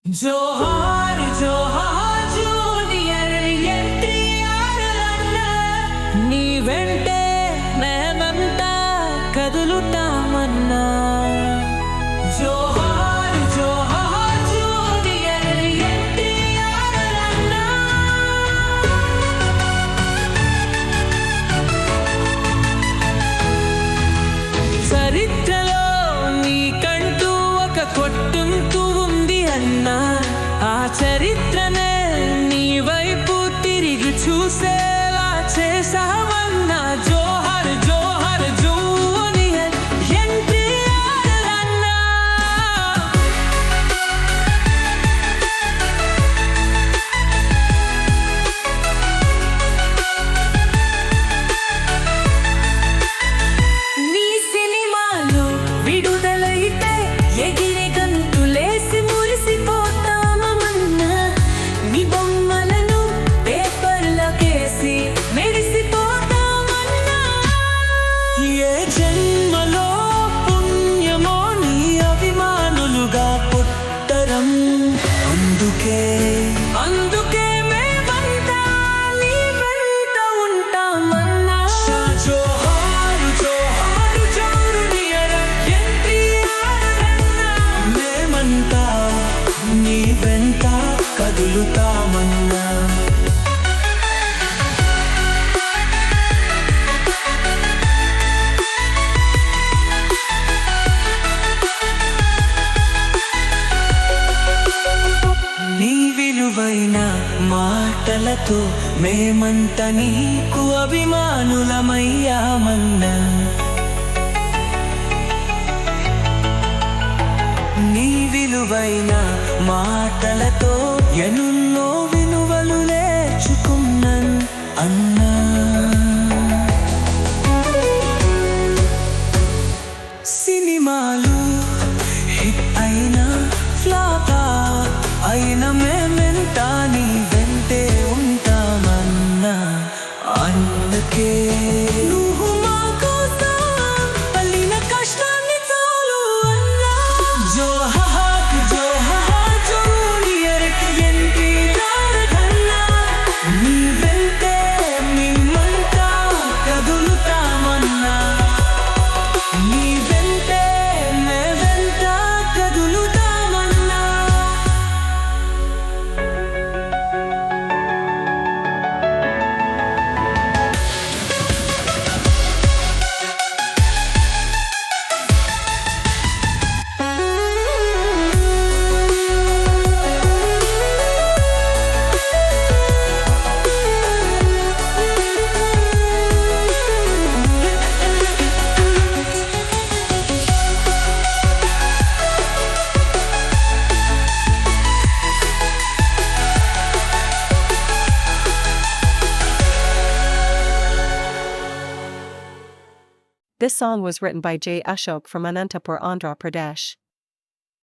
జోహార్ జోహార్ junior NTR అన్న నీ వెంటే మేమంతా కదులుతామన్నా జోహార్ జోహార్ జూనియర్ ఎన్టీఆర్ అన్న చరిత్రలో నీకంటూ ఒక కొట్టుంటూ ఉంది అన్నా ఆ చరిత్రనే నీ వైపు తిరిగి చూసేలా చేసావన్నా జోహార్ జోహార్ జూనియర్ ఎన్టీఆర్ అన్నా నీ సినిమాలో విడుదలైతే ఎగిరి గంతులేసి మురిసిపోతామన్నా నీ బొమ్మలను పేపర్లకేసి మెరిసిపోతామన్నా ఏ జన్మలో పుణ్యమో నీ అభిమానులుగా పుట్టరం అందుకే మేమంతా నీ వెంట ఉంటామన్నా జోహార్ జోహార్ జూనియర్ ఎన్టీఆర్ అన్నా మేమంతా నీ వెంట కదులుతామన్నా నీ విలువైన మాటలతో మేమంతా నీకు అభిమానులమయ్యామన్నా నీ విలువైన మాటలతో ఎన్నో విలువలు నేర్చుకున్నాను అన్నా సినిమాలు హిట్ అయినా ఫ్లాప్ అయినా మేమెంత నీ వెంటే ఉంటామన్నా అందుకే నువ్వు మా కోసం పలిన కష్టాన్ని చాలు అన్నా జోహార్ జోహార్ జూనియర్ ఎన్టీఆర్ అన్నా నీ వెంటే మేమంతా కదులుతామన్నా నీ వెంటే మేమంతా కదులుతామన్నా This song was written by J. Ashok from Anantapur, Andhra Pradesh.